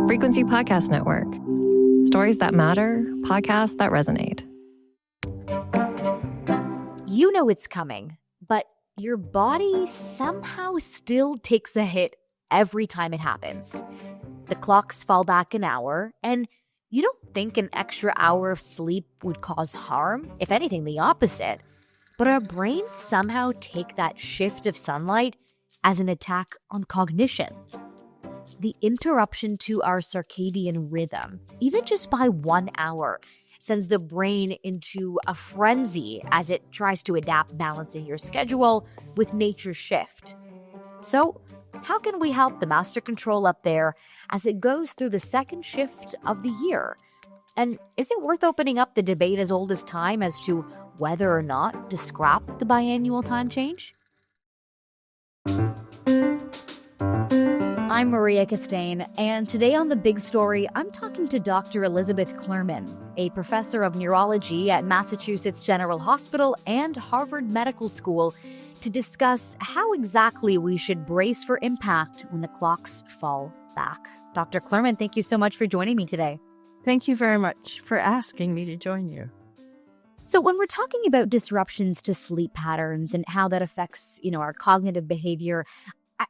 Frequency Podcast Network. Stories that matter, podcasts that resonate. You know it's coming, but your body somehow still takes a hit every time it happens. The clocks fall back an hour, and you don't think an extra hour of sleep would cause harm. If anything, the opposite. But our brains somehow take that shift of sunlight as an attack on cognition. The interruption to our circadian rhythm, even just by 1 hour, sends the brain into a frenzy as it tries to adapt balancing your schedule with nature's shift. So, how can we help the master control up there as it goes through the second shift of the year? And is it worth opening up the debate as old as time as to whether or not to scrap the biannual time change? I'm Maria Kestane, and today on The Big Story, I'm talking to Dr. Elizabeth Klerman, a professor of neurology at Massachusetts General Hospital and Harvard Medical School, to discuss how exactly we should brace for impact when the clocks fall back. Dr. Klerman, thank you so much for joining me today. Thank you very much for asking me to join you. So when we're talking about disruptions to sleep patterns and how that affects, our cognitive behavior,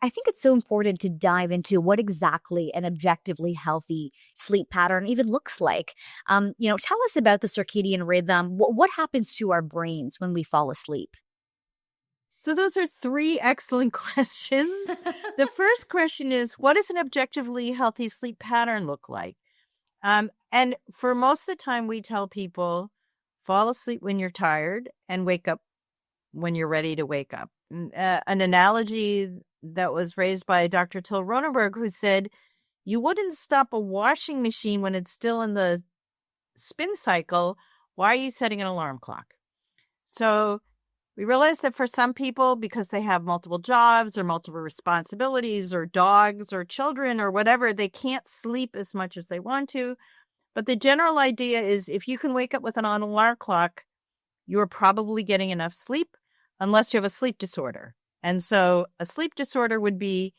I think it's so important to dive into what exactly an objectively healthy sleep pattern even looks like. Tell us about the circadian rhythm. What happens to our brains when we fall asleep? So those are three excellent questions. The first question is, what does an objectively healthy sleep pattern look like? And for most of the time, we tell people, fall asleep when you're tired and wake up when you're ready to wake up. An analogy that was raised by Dr. Till Ronenberg, who said, you wouldn't stop a washing machine when it's still in the spin cycle. Why are you setting an alarm clock? So we realized that for some people, because they have multiple jobs or multiple responsibilities or dogs or children or whatever, they can't sleep as much as they want to. But the general idea is if you can wake up with an alarm clock, you're probably getting enough sleep unless you have a sleep disorder. And so a sleep disorder would be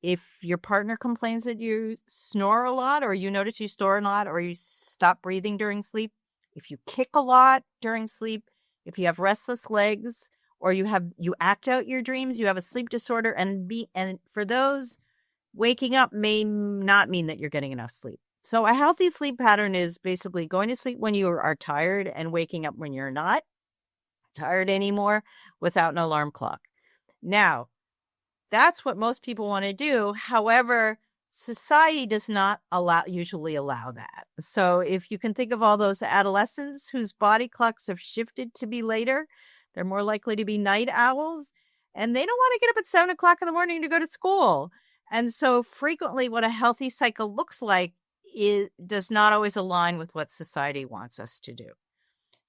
if your partner complains that you snore a lot, or you notice you snore a lot, or you stop breathing during sleep, if you kick a lot during sleep, if you have restless legs, or you act out your dreams, you have a sleep disorder. And for those, waking up may not mean that you're getting enough sleep. So a healthy sleep pattern is basically going to sleep when you are tired and waking up when you're not tired anymore without an alarm clock. Now, that's what most people want to do. However, society does not usually allow that. So if you can think of all those adolescents whose body clocks have shifted to be later, they're more likely to be night owls, and they don't want to get up at 7 o'clock in the morning to go to school. And so frequently what a healthy cycle looks like does not always align with what society wants us to do.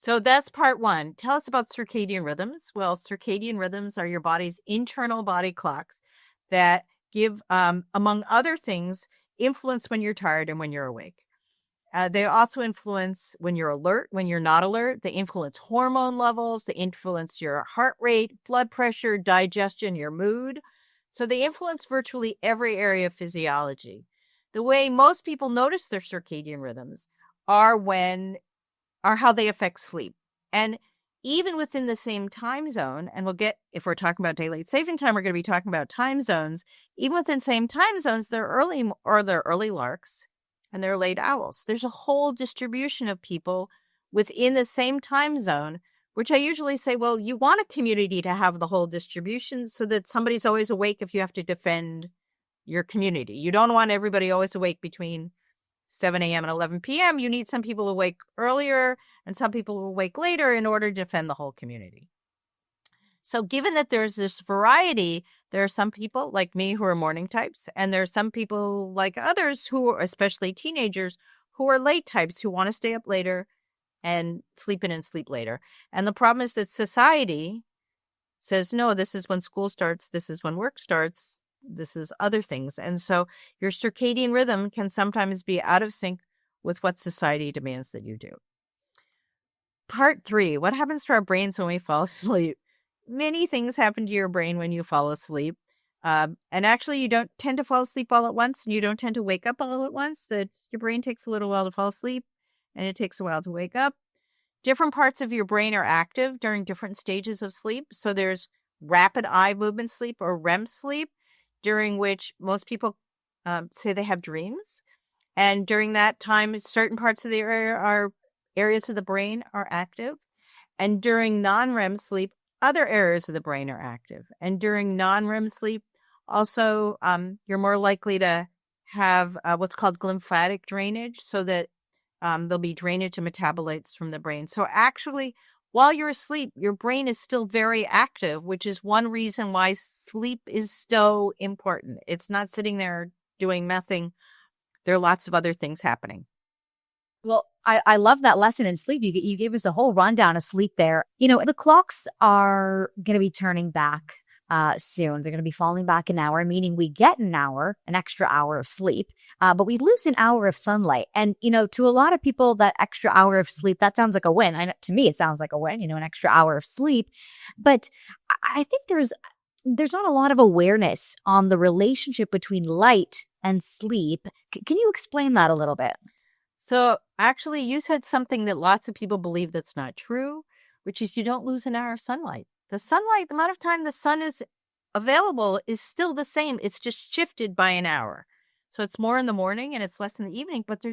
So that's part one. Tell us about circadian rhythms. Well, circadian rhythms are your body's internal body clocks that give, among other things, influence when you're tired and when you're awake. They also influence when you're alert, when you're not alert. They influence hormone levels. They influence your heart rate, blood pressure, digestion, your mood. So they influence virtually every area of physiology. The way most people notice their circadian rhythms are how they affect sleep. And even within the same time zone, and if we're talking about daylight saving time, we're going to be talking about time zones. Even within the same time zones, they're early larks and they're late owls. There's a whole distribution of people within the same time zone, which I usually say, well, you want a community to have the whole distribution so that somebody's always awake if you have to defend your community. You don't want everybody always awake between 7 a.m. and 11 p.m. You need some people awake earlier and some people awake later in order to defend the whole community. So given that there's this variety, there are some people like me who are morning types, and there are some people like others who are, especially teenagers, who are late types who want to stay up later and sleep in and sleep later. And the problem is that society says, no, this is when school starts, this is when work starts, this is other things. And so your circadian rhythm can sometimes be out of sync with what society demands that you do. Part 3, what happens to our brains when we fall asleep? Many things happen to your brain when you fall asleep. And actually, you don't tend to fall asleep all at once, and you don't tend to wake up all at once. Your brain takes a little while to fall asleep, and it takes a while to wake up. Different parts of your brain are active during different stages of sleep. So there's rapid eye movement sleep or REM sleep, during which most people say they have dreams. And during that time, certain parts of the areas of the brain are active. And during non-REM sleep, other areas of the brain are active. And during non-REM sleep, also, you're more likely to have what's called glymphatic drainage, so that there'll be drainage of metabolites from the brain. So actually, while you're asleep, your brain is still very active, which is one reason why sleep is so important. It's not sitting there doing nothing. There are lots of other things happening. Well, I love that lesson in sleep. You gave us a whole rundown of sleep there. The clocks are going to be turning back soon. They're going to be falling back an hour, meaning we get an extra hour of sleep, but we lose an hour of sunlight. And, to a lot of people, that extra hour of sleep, that sounds like a win. To me, it sounds like a win, an extra hour of sleep. But I think there's not a lot of awareness on the relationship between light and sleep. Can you explain that a little bit? So actually, you said something that lots of people believe that's not true, which is you don't lose an hour of sunlight. The amount of time the sun is available is still the same. It's just shifted by an hour. So it's more in the morning and it's less in the evening, but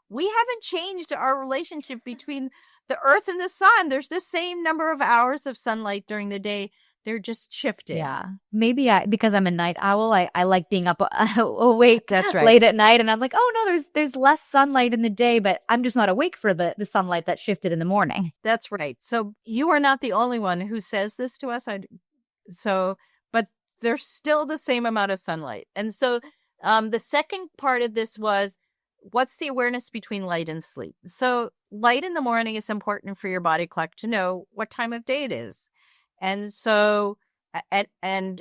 we haven't changed our relationship between the earth and the sun. There's the same number of hours of sunlight during the day. They're just shifted. Yeah. Maybe because I'm a night owl, I like being up awake That's right. late at night. And I'm like, oh no, there's less sunlight in the day, but I'm just not awake for the sunlight that shifted in the morning. That's right. So you are not the only one who says this to us. But there's still the same amount of sunlight. And so the second part of this was, what's the awareness between light and sleep? So light in the morning is important for your body clock to know what time of day it is. And so, and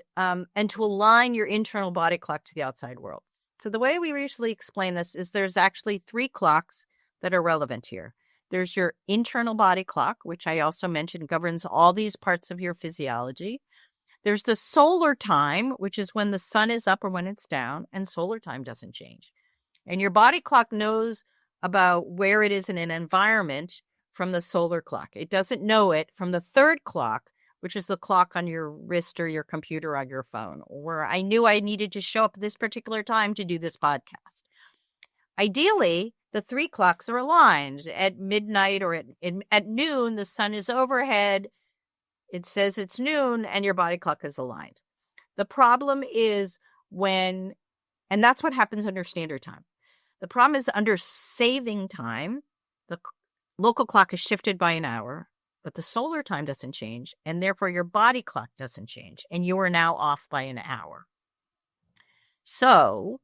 to align your internal body clock to the outside world. So the way we usually explain this is there's actually 3 clocks that are relevant here. There's your internal body clock, which I also mentioned governs all these parts of your physiology. There's the solar time, which is when the sun is up or when it's down, and solar time doesn't change. And your body clock knows about where it is in an environment from the solar clock. It doesn't know it from the third clock, which is the clock on your wrist or your computer on your phone, where I knew I needed to show up at this particular time to do this podcast. Ideally, the 3 clocks are aligned. At midnight or at noon, the sun is overhead. It says it's noon and your body clock is aligned. The problem is and that's what happens under standard time. The problem is under saving time, the local clock is shifted by an hour, but the solar time doesn't change, and therefore your body clock doesn't change, and you are now off by an hour. So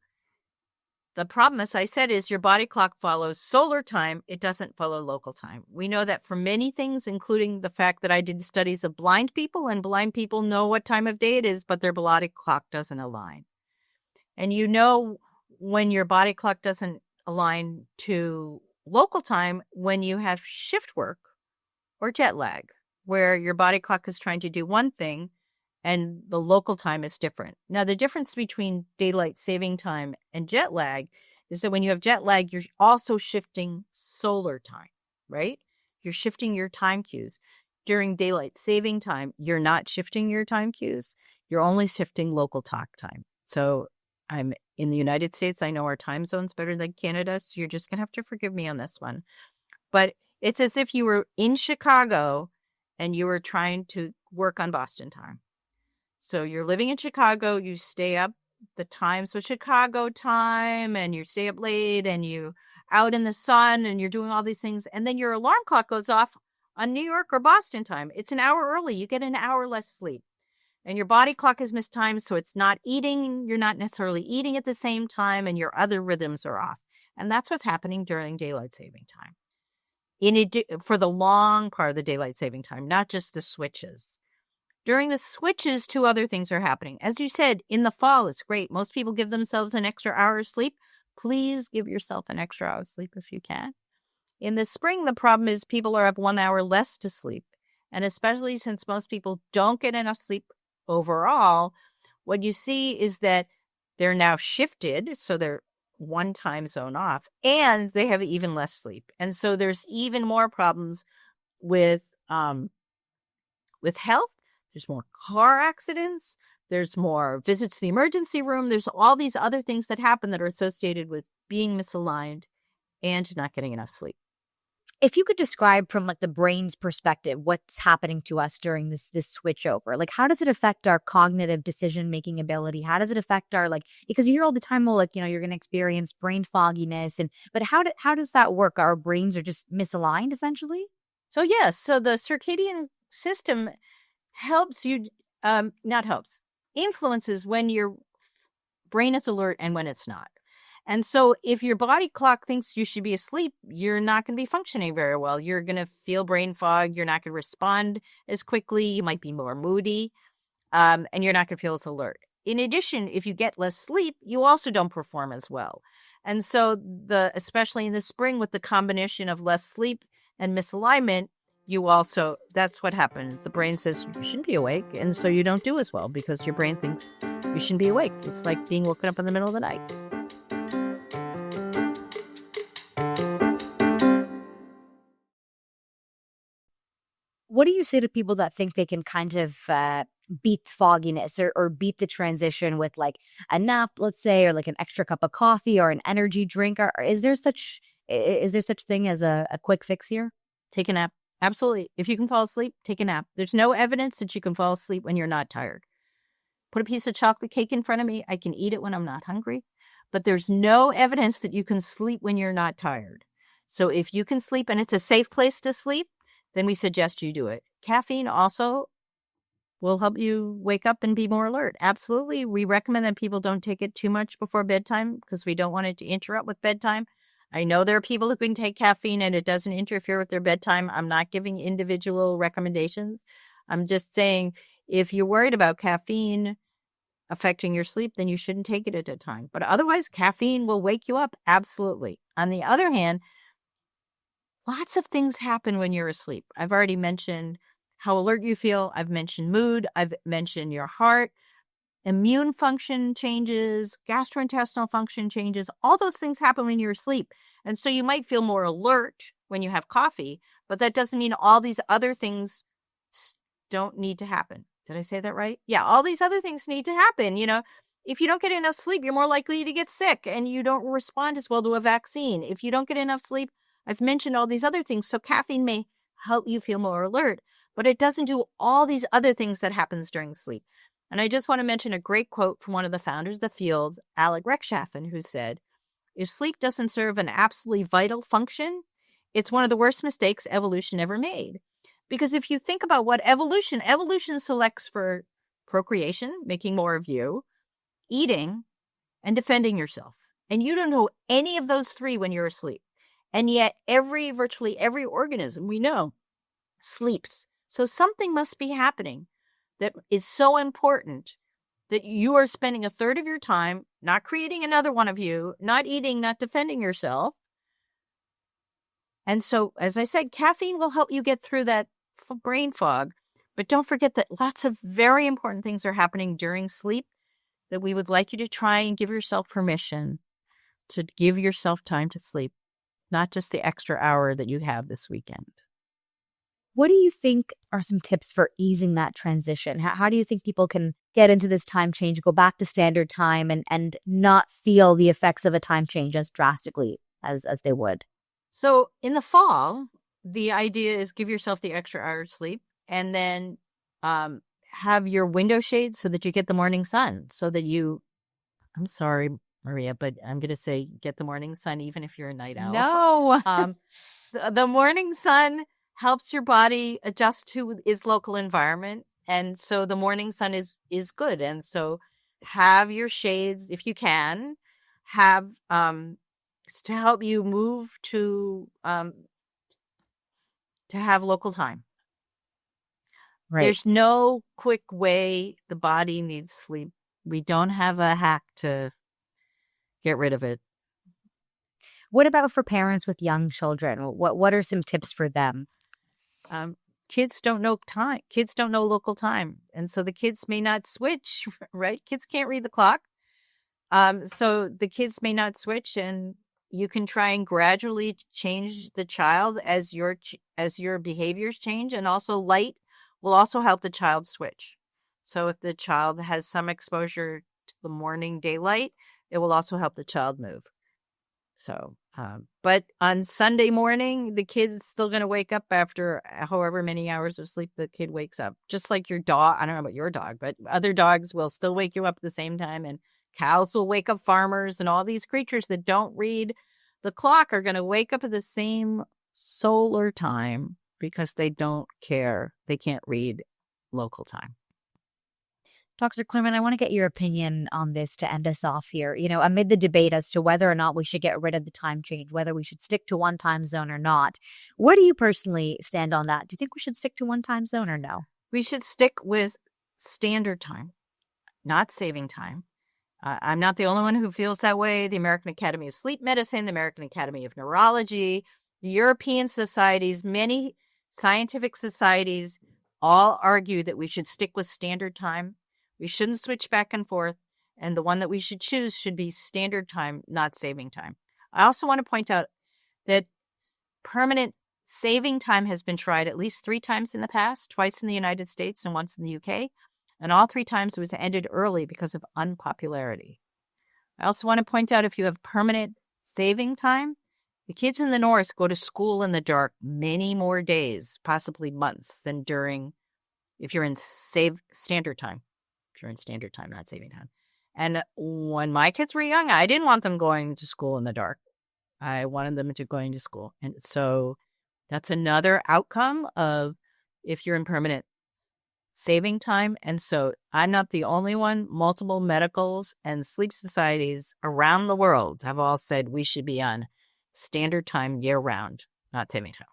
the problem, as I said, is your body clock follows solar time. It doesn't follow local time. We know that for many things, including the fact that I did studies of blind people, and blind people know what time of day it is, but their body clock doesn't align. And when your body clock doesn't align to local time, when you have shift work or jet lag, where your body clock is trying to do one thing and the local time is different. Now, the difference between daylight saving time and jet lag is that when you have jet lag, you're also shifting solar time, right? You're shifting your time cues. During daylight saving time, you're not shifting your time cues. You're only shifting local talk time. So I'm in the United States. I know our time zone's better than Canada, so you're just going to have to forgive me on this one. But it's as if you were in Chicago and you were trying to work on Boston time. So you're living in Chicago, you stay up the times with Chicago time, and you stay up late, and you out in the sun, and you're doing all these things. And then your alarm clock goes off on New York or Boston time. It's an hour early. You get an hour less sleep. And your body clock is mistimed, so it's not eating. You're not necessarily eating at the same time, and your other rhythms are off. And that's what's happening during daylight saving time. For the long part of the daylight saving time, not just the switches. During the switches, 2 other things are happening. As you said, in the fall, it's great. Most people give themselves an extra hour of sleep. Please give yourself an extra hour of sleep if you can. In the spring, the problem is people have 1 hour less to sleep. And especially since most people don't get enough sleep overall, what you see is that they're now shifted, so they're one time zone off, and they have even less sleep. And so there's even more problems with health. There's more car accidents. There's more visits to the emergency room. There's all these other things that happen that are associated with being misaligned and not getting enough sleep. If you could describe from like the brain's perspective what's happening to us during this switch over, like how does it affect our cognitive decision-making ability? How does it affect our because you hear all the time, well, like, you're going to experience brain fogginess, but how does that work? Our brains are just misaligned essentially? So yes, so the circadian system helps you, influences when your brain is alert and when it's not. And so if your body clock thinks you should be asleep, you're not going to be functioning very well. You're going to feel brain fog. You're not going to respond as quickly. You might be more moody, and you're not going to feel as alert. In addition, if you get less sleep, you also don't perform as well. And so especially in the spring with the combination of less sleep and misalignment, that's what happens. The brain says you shouldn't be awake. And so you don't do as well because your brain thinks you shouldn't be awake. It's like being woken up in the middle of the night. What do you say to people that think they can kind of beat fogginess or beat the transition with like a nap, let's say, or like an extra cup of coffee or an energy drink? Or is there such thing as a quick fix here? Take a nap. Absolutely. If you can fall asleep, take a nap. There's no evidence that you can fall asleep when you're not tired. Put a piece of chocolate cake in front of me. I can eat it when I'm not hungry. But there's no evidence that you can sleep when you're not tired. So if you can sleep and it's a safe place to sleep, then we suggest you do it. Caffeine also will help you wake up and be more alert. Absolutely. We recommend that people don't take it too much before bedtime because we don't want it to interrupt with bedtime. I know there are people who can take caffeine and it doesn't interfere with their bedtime. I'm not giving individual recommendations. I'm just saying if you're worried about caffeine affecting your sleep, then you shouldn't take it at a time. But otherwise, caffeine will wake you up. Absolutely. On the other hand, lots of things happen when you're asleep. I've already mentioned how alert you feel. I've mentioned mood. I've mentioned your heart. Immune function changes, gastrointestinal function changes. All those things happen when you're asleep. And so you might feel more alert when you have coffee, but that doesn't mean all these other things don't need to happen. Did I say that right? Yeah, all these other things need to happen. If you don't get enough sleep, you're more likely to get sick and you don't respond as well to a vaccine. If you don't get enough sleep, I've mentioned all these other things. So caffeine may help you feel more alert, but it doesn't do all these other things that happens during sleep. And I just want to mention a great quote from one of the founders of the field, Alec Rechtschaffen, who said, "If sleep doesn't serve an absolutely vital function, it's one of the worst mistakes evolution ever made." Because if you think about what evolution selects for procreation, making more of you, eating, and defending yourself. And you don't know any of those three when you're asleep. And yet virtually every organism we know sleeps. So something must be happening that is so important that you are spending a third of your time not creating another one of you, not eating, not defending yourself. And so, as I said, caffeine will help you get through that brain fog. But don't forget that lots of very important things are happening during sleep that we would like you to try and give yourself permission to give yourself time to sleep, not just the extra hour that you have this weekend. What do you think are some tips for easing that transition? How do you think people can get into this time change, go back to standard time and not feel the effects of a time change as drastically as they would? So in the fall, the idea is give yourself the extra hour of sleep and then have your window shades so that you get the morning sun so that I'm sorry, Maria, but I'm going to say get the morning sun even if you're a night owl. No. The morning sun helps your body adjust to its local environment. And so the morning sun is good. And so have your shades, if you can, have to help you move to have local time. Right. There's no quick way. The body needs sleep. We don't have a hack to get rid of it. What about for parents with young children? What are some tips for them? kids don't know time. Kids don't know local time. And so the kids may not switch, right? Kids can't read the clock. So the kids may not switch, and you can try and gradually change the child as your behaviors change. And also light will also help the child switch. So if the child has some exposure to the morning daylight, it will also help the child move. So, but on Sunday morning, the kid's still going to wake up after however many hours of sleep the kid wakes up. Just like your dog. I don't know about your dog, but other dogs will still wake you up at the same time. And cows will wake up farmers, and all these creatures that don't read the clock are going to wake up at the same solar time because they don't care. They can't read local time. Dr. Klerman, I want to get your opinion on this to end us off here. Amid the debate as to whether or not we should get rid of the time change, whether we should stick to one time zone or not, where do you personally stand on that? Do you think we should stick to one time zone or no? We should stick with standard time, not saving time. I'm not the only one who feels that way. The American Academy of Sleep Medicine, the American Academy of Neurology, the European societies, many scientific societies all argue that we should stick with standard time. We shouldn't switch back and forth. And the one that we should choose should be standard time, not saving time. I also want to point out that permanent saving time has been tried at least 3 times in the past, twice in the United States and once in the UK. And all 3 times it was ended early because of unpopularity. I also want to point out, if you have permanent saving time, the kids in the North go to school in the dark many more days, possibly months, than if you're in standard time. If you're in standard time, not saving time. And when my kids were young, I didn't want them going to school in the dark. I wanted them to going to school. And so that's another outcome of if you're in permanent saving time. And so I'm not the only one. Multiple medicals and sleep societies around the world have all said we should be on standard time year round, not saving time.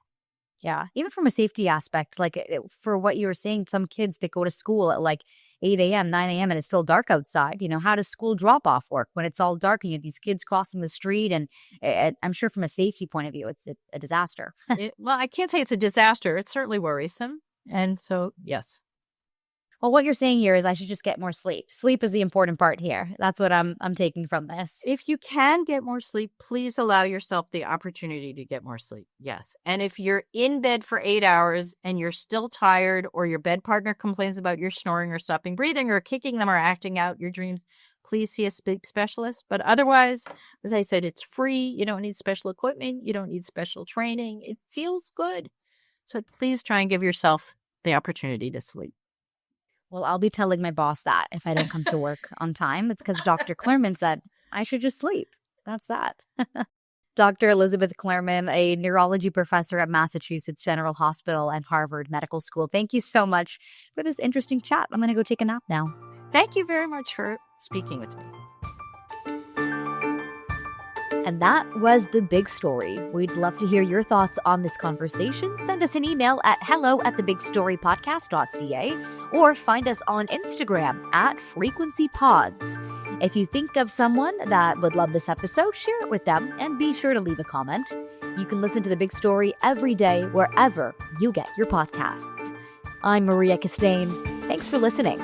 Yeah. Even from a safety aspect, for what you were saying, some kids that go to school at 8 a.m., 9 a.m., and it's still dark outside. How does school drop off work when it's all dark and you have these kids crossing the street? And I'm sure from a safety point of view, it's a disaster. Well, I can't say it's a disaster. It's certainly worrisome. And so, yes. Well, what you're saying here is I should just get more sleep. Sleep is the important part here. That's what I'm taking from this. If you can get more sleep, please allow yourself the opportunity to get more sleep. Yes. And if you're in bed for 8 hours and you're still tired, or your bed partner complains about your snoring or stopping breathing or kicking them or acting out your dreams, please see a sleep specialist. But otherwise, as I said, it's free. You don't need special equipment. You don't need special training. It feels good. So please try and give yourself the opportunity to sleep. Well, I'll be telling my boss that if I don't come to work on time. It's because Dr. Klerman said I should just sleep. That's that. Dr. Elizabeth Klerman, a neurology professor at Massachusetts General Hospital and Harvard Medical School. Thank you so much for this interesting chat. I'm going to go take a nap now. Thank you very much for speaking with me. And that was The Big Story. We'd love to hear your thoughts on this conversation. Send us an email at hello@thebigstorypodcast.ca or find us on Instagram @frequencypods. If you think of someone that would love this episode, share it with them and be sure to leave a comment. You can listen to The Big Story every day wherever you get your podcasts. I'm Maria Kestane. Thanks for listening.